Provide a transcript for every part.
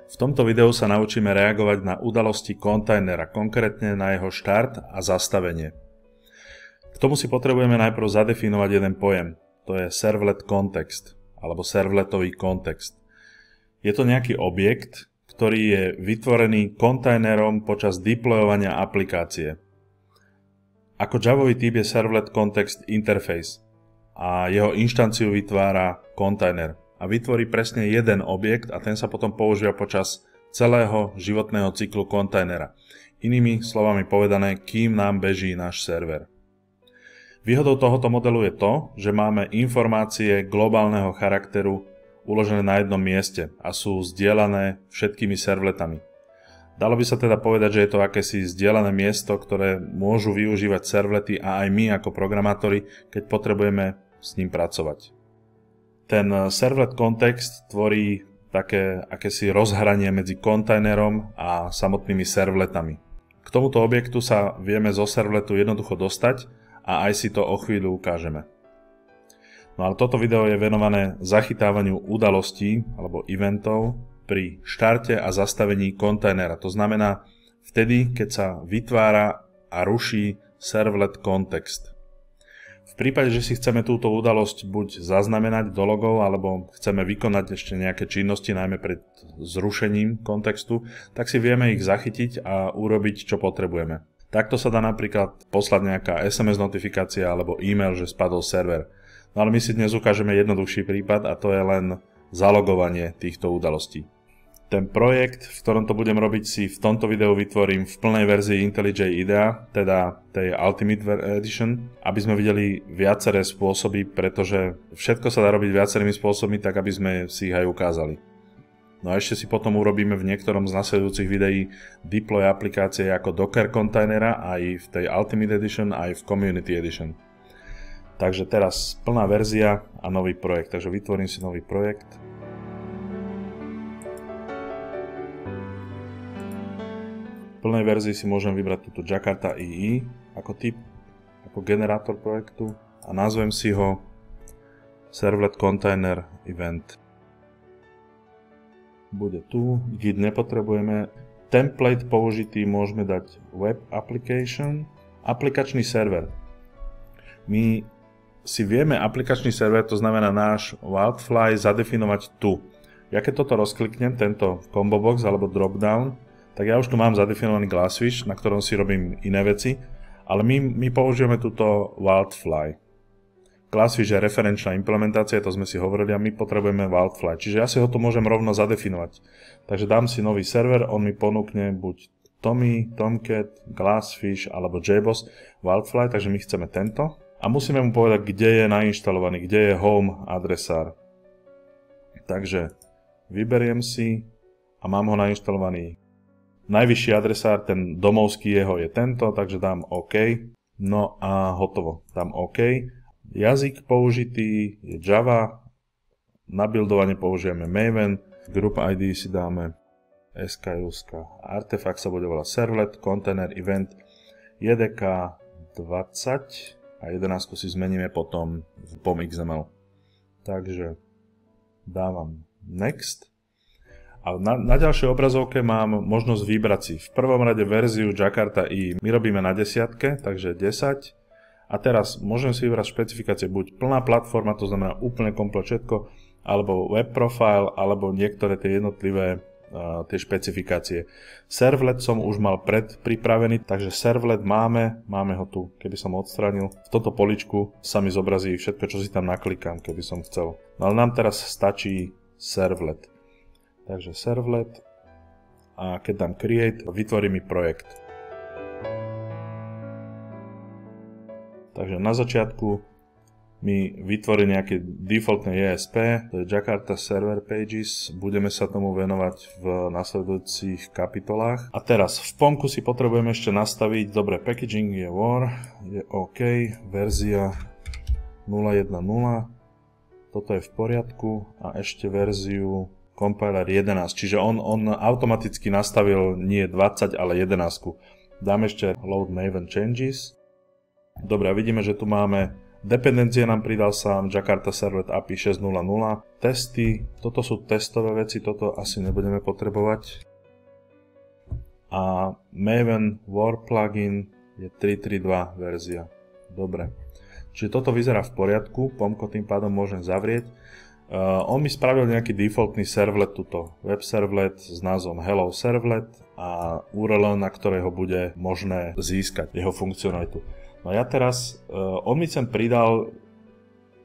V tomto videu sa naučíme reagovať na udalosti kontajnera, konkrétne na jeho štart a zastavenie. K tomu si potrebujeme najprv zadefinovať jeden pojem, to je servlet context, alebo servletový kontext. Je to nejaký objekt, ktorý je vytvorený kontajnerom počas deployovania aplikácie. Ako javový typ je servlet context interface a jeho inštanciu vytvára kontajner. A vytvorí presne jeden objekt a ten sa potom používa počas celého životného cyklu kontajnera. Inými slovami povedané, kým nám beží náš server. Výhodou tohoto modelu je to, že máme informácie globálneho charakteru uložené na jednom mieste a sú zdieľané všetkými servletami. Dalo by sa teda povedať, že je to akési zdieľané miesto, ktoré môžu využívať servlety a aj my ako programátori, keď potrebujeme s ním pracovať. Ten servlet kontext tvorí také akési rozhranie medzi kontajnerom a samotnými servletami. K tomuto objektu sa vieme zo servletu jednoducho dostať a aj si to o chvíľu ukážeme. No ale toto video je venované zachytávaniu udalostí alebo eventov pri štarte a zastavení kontajnera. To znamená vtedy, keď sa vytvára a ruší servlet kontext. V prípade, že si chceme túto udalosť buď zaznamenať do logov, alebo chceme vykonať ešte nejaké činnosti, najmä pred zrušením kontextu, tak si vieme ich zachytiť a urobiť, čo potrebujeme. Takto sa dá napríklad poslať nejaká SMS notifikácia alebo e-mail, že spadol server. No ale my si dnes ukážeme jednoduchší prípad a to je len zalogovanie týchto udalostí. Ten projekt, v ktorom to budem robiť, si v tomto videu vytvorím v plnej verzii IntelliJ IDEA, teda tej Ultimate Edition, aby sme videli viaceré spôsoby, pretože všetko sa dá robiť viacerými spôsobmi, tak aby sme si ich aj ukázali. No a ešte si potom urobíme v niektorom z nasledujúcich videí deploy aplikácie ako Docker kontajnera aj v tej Ultimate Edition, aj v Community Edition. Takže teraz plná verzia a nový projekt, takže vytvorím si nový projekt. V plnej verzii si môžem vybrať túto Jakarta II ako typ, ako generátor projektu a nazvem si ho Servlet Container Event. Bude tu, git nepotrebujeme, template použitý môžeme dať Web Application, aplikačný server. My si vieme aplikačný server, to znamená náš Wildfly, zadefinovať tu. Ja keď toto rozkliknem, tento combo box alebo dropdown, tak ja už tu mám zadefinovaný Glassfish, na ktorom si robím iné veci, ale my použijeme túto Wildfly. Glassfish je referenčná implementácia, to sme si hovorili, a my potrebujeme Wildfly, čiže ja si ho tu môžem rovno zadefinovať. Takže dám si nový server, on mi ponúkne buď Tommy, Tomcat, Glassfish alebo JBoss Wildfly, takže my chceme tento. A musíme mu povedať, kde je nainštalovaný, kde je home adresár. Takže vyberiem si a mám ho nainštalovaný. Najvyšší adresár, ten domovský jeho je tento, takže dám OK. No a hotovo, dám OK. Jazyk použitý je Java. Na buildovanie použijeme Maven. Group ID si dáme SKUSK. Artefakt sa bude volať Servlet Container Event JDK 20 a 11 si zmeníme potom v POM XML. Takže dávam Next. A na ďalšej obrazovke mám možnosť vybrať si v prvom rade verziu Jakarta I. My robíme na 10, takže 10. A teraz môžem si vybrať špecifikácie, buď plná platforma, to znamená úplne komplet všetko, alebo web profile, alebo niektoré tie jednotlivé tie špecifikácie. Servlet som už mal predpripravený, takže servlet máme ho tu, keby som odstránil. V tomto poličku sa mi zobrazí všetko, čo si tam naklikám, keby som chcel. No ale nám teraz stačí servlet. Takže servlet a keď dám create, vytvorí mi projekt. Takže na začiatku mi vytvorí nejaké defaultné JSP, to je Jakarta Server Pages, budeme sa tomu venovať v nasledujúcich kapitolách. A teraz v POMku si potrebujeme ešte nastaviť, dobre, packaging je war, je OK, verzia 0.1.0, toto je v poriadku a ešte verziu compiler 11, čiže on automaticky nastavil nie 20, ale 11. Dám ešte load maven changes. Dobre, vidíme, že tu máme Dependencie nám pridal sám Jakarta Servlet API 6.0.0. Testy, toto sú testové veci, toto asi nebudeme potrebovať. A Maven War plugin je 3.3.2 verzia. Dobre. Čiže toto vyzerá v poriadku, POMko tým pádom môžem zavrieť. On mi spravil nejaký defaultný servlet, tuto web servlet s názvom Hello Servlet a URL, na ktorého bude možné získať jeho funkcionalitu. No ja teraz, on mi sem pridal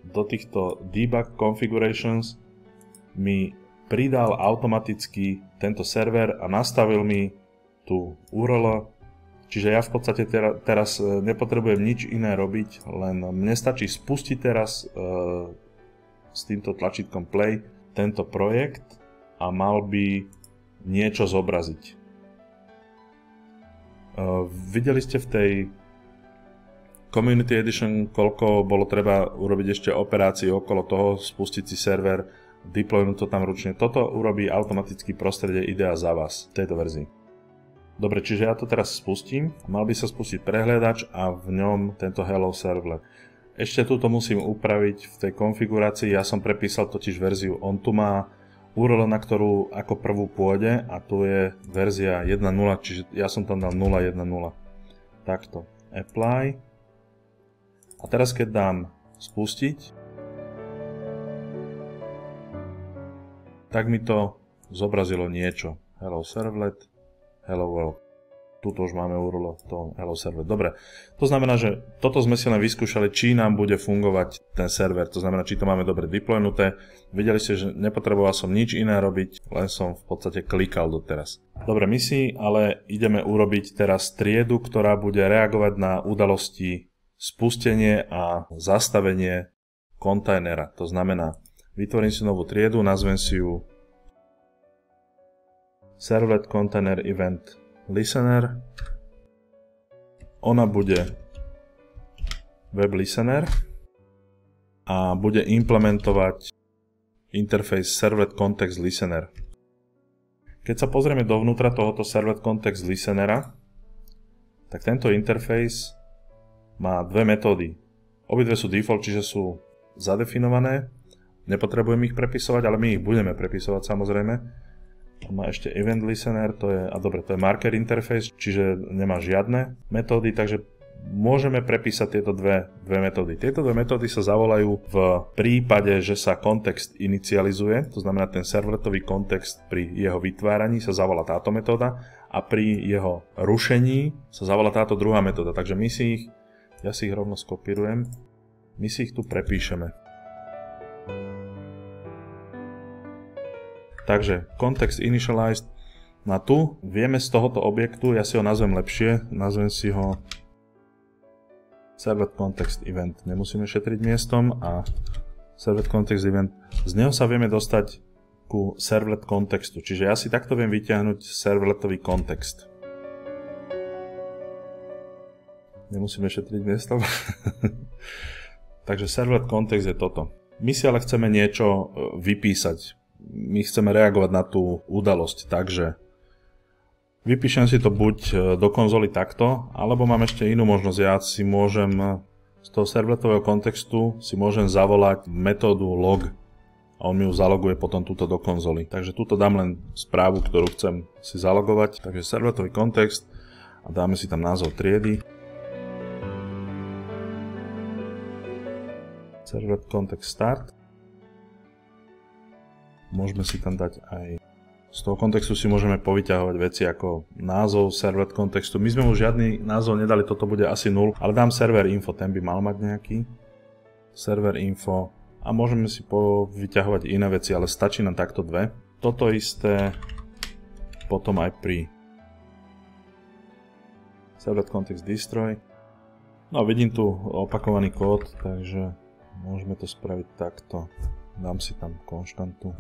do týchto debug configurations, mi pridal automaticky tento server a nastavil mi tú URL, čiže ja v podstate teraz nepotrebujem nič iné robiť, len mne stačí spustiť teraz s týmto tlačítkom play tento projekt a mal by niečo zobraziť. Videli ste v tej Community Edition, koľko bolo treba urobiť ešte operácií okolo toho, spustiť si server, deploynúť to tam ručne. Toto urobí automaticky prostredie IDEA za vás v tejto verzii. Dobre, čiže ja to teraz spustím. Mal by sa spustiť prehliadač a v ňom tento Hello Servlet. Ešte túto musím upraviť v tej konfigurácii. Ja som prepísal totiž verziu. On tu má URL, na ktorú ako prvú pôjde a tu je verzia 1.0, čiže ja som tam dal 0.1.0. Takto. Apply. A teraz keď dám spustiť, tak mi to zobrazilo niečo. Hello Servlet, Hello World. Tuto už máme URL, to Hello Servlet. Dobre, to znamená, že toto sme si len vyskúšali, či nám bude fungovať ten server. To znamená, či to máme dobre deploynuté. Videli ste, že nepotreboval som nič iné robiť, len som v podstate klikal doteraz. Dobre, my si ale ideme urobiť teraz triedu, ktorá bude reagovať na udalosti spustenie a zastavenie kontajnera. To znamená, vytvorím si novú triedu, nazvem si ju Servlet Container Event Listener. Ona bude Web Listener a bude implementovať interface Servlet Context Listener. Keď sa pozrieme dovnútra tohoto Servlet Context Listenera, tak tento interface má dve metódy. Obidve sú default, čiže sú zadefinované. Nepotrebujem ich prepisovať, ale my ich budeme prepisovať samozrejme. Má ešte Event Listener, to je marker interface, čiže nemá žiadne metódy, takže môžeme prepísať tieto dve metódy. Tieto dve metódy sa zavolajú v prípade, že sa kontext inicializuje, to znamená ten servletový kontext pri jeho vytváraní sa zavolá táto metóda a pri jeho rušení sa zavolá táto druhá metóda. Takže ja si ich rovno skopírujem, my si ich tu prepíšeme. Takže context initialized na tu vieme z tohoto objektu, ja si ho nazvem lepšie, nazvem si ho Servlet Context Event. Nemusíme šetriť miestom a Servlet Context Event. Z neho sa vieme dostať ku servlet kontextu. Čiže ja si takto viem vyťahnuť servletový kontext. Nemusíme šetriť miestom. Takže servlet context je toto. My si ale chceme niečo vypísať. My chceme reagovať na tú udalosť, takže vypíšem si to buď do konzoly takto, alebo mám ešte inú možnosť. Ja si môžem z toho servletového kontextu zavolať metódu log a on mi ju zaloguje potom túto do konzoly. Takže túto dám len správu, ktorú chcem si zalogovať. Takže servletový kontext a dáme si tam názov triedy. Servlet context start. Môžeme si tam dať aj z toho kontextu si môžeme povyťahovať veci ako názov servlet kontextu. My sme mu žiadny názov nedali, toto bude asi 0, ale dám server info, ten by mal mať nejaký. Server info a môžeme si povyťahovať iné veci, ale stačí nám takto dve. Toto isté potom aj pri servlet context destroy. No vidím tu opakovaný kód, takže môžeme to spraviť takto. Dám si tam konštantu.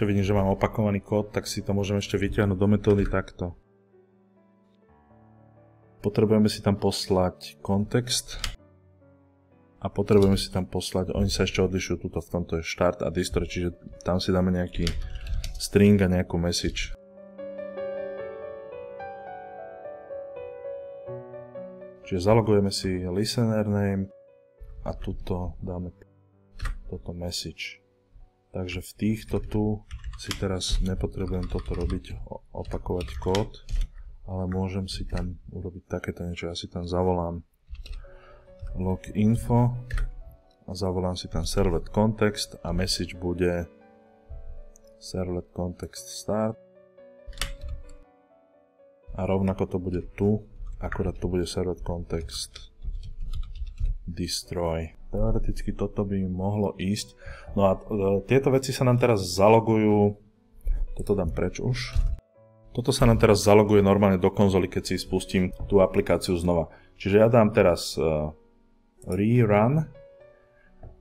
Ešte vidím, že mám opakovaný kód, tak si to môžem ešte vyťahnuť do metódy takto. Potrebujeme si tam poslať kontext a potrebujeme si tam poslať, oni sa ešte odlišujú, tuto v tomto je start a destroy, čiže tam si dáme nejaký string a nejakú message. Čiže zalogujeme si listener name a tuto dáme toto message. Takže v týchto tu si teraz nepotrebujem toto robiť, opakovať kód, ale môžem si tam urobiť takéto niečo. Ja si tam zavolám log info a zavolám si tam servlet context a message bude servlet context start. A rovnako to bude tu, akurát tu bude servlet context destroy. Teoreticky toto by mohlo ísť. No a tieto veci sa nám teraz zalogujú, toto dám preč už. Toto sa nám teraz zaloguje normálne do konzoly, keď si spustím tú aplikáciu znova. Čiže ja dám teraz rerun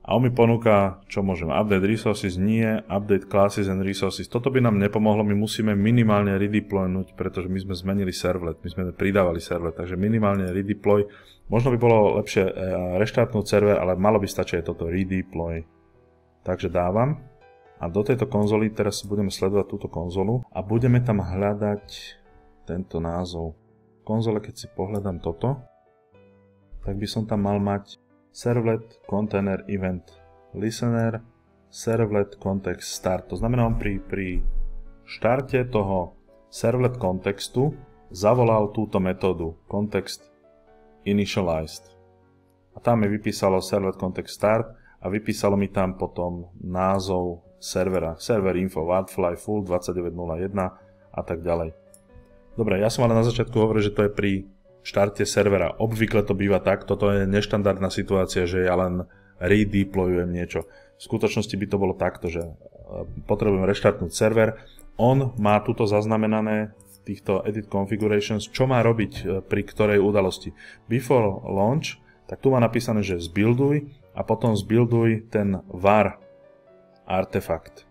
a on mi ponúka, čo môžem, update resources, nie, update classes and resources. Toto by nám nepomohlo, my musíme minimálne redeploynúť, pretože my sme zmenili servlet, my sme pridávali servlet, takže minimálne redeploy. Možno by bolo lepšie reštartnúť server, ale malo by stačiť aj toto redeploy. Takže dávam. A do tejto konzoly teraz budeme sledovať túto konzolu a budeme tam hľadať tento názov. V konzole, keď si pohľadám toto, tak by som tam mal mať servlet container event listener servlet context start. To znamená, on pri štarte toho servlet kontextu zavolal túto metódu context initialized. A tam mi vypísalo servlet context start a vypísalo mi tam potom názov servera, server info, wartfly full 2901 a tak ďalej. Dobre, ja som ale na začiatku hovoril, že to je pri štarte servera. Obvykle to býva tak, toto je neštandardná situácia, že ja len redeployujem niečo. V skutočnosti by to bolo takto, že potrebujem reštartnúť server, on má tuto zaznamenané v týchto edit configurations, čo má robiť pri ktorej udalosti. Before launch, tak tu má napísané, že zbuilduj a potom zbuilduj ten var artefakt.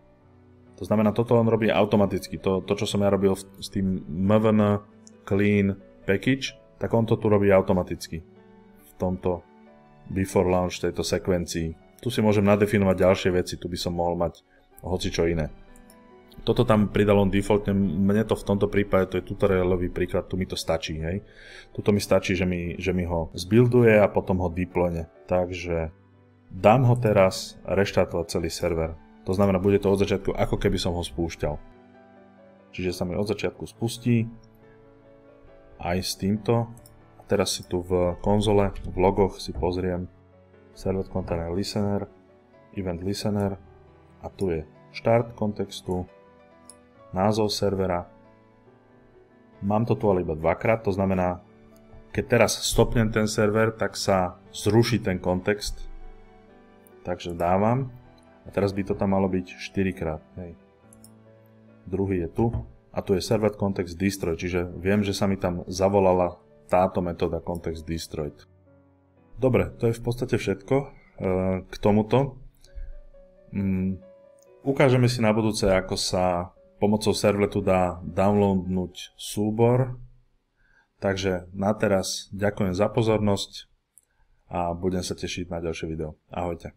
To znamená, toto on robí automaticky. To čo som ja robil s tým mvn clean package, tak on to tu robí automaticky. V tomto before launch, tejto sekvencii. Tu si môžem nadefinovať ďalšie veci, tu by som mohol mať hocičo iné. Toto tam pridal on defaultne, mne to v tomto prípade, to je tutorialový príklad, tu mi to stačí, hej. Tuto mi stačí, že mi ho zbuilduje a potom ho deployne. Takže dám ho teraz reštartovať celý server. To znamená, bude to od začiatku, ako keby som ho spúšťal. Čiže sa mi od začiatku spustí. Aj s týmto. A teraz si tu v konzole, v logoch si pozriem servlet container listener, event listener a tu je štart kontextu, názov servera. Mám to tu ale iba dvakrát, to znamená, keď teraz stopnem ten server, tak sa zruší ten kontext. Takže dávam. A teraz by to tam malo byť 4 krát. Hej. Druhý je tu. A tu je servlet context destroy, čiže viem, že sa mi tam zavolala táto metóda context destroyed. Dobre, to je v podstate všetko k tomuto. Ukážeme si na budúce, ako sa pomocou servletu dá downloadnúť súbor. Takže na teraz ďakujem za pozornosť a budem sa tešiť na ďalšie video. Ahojte.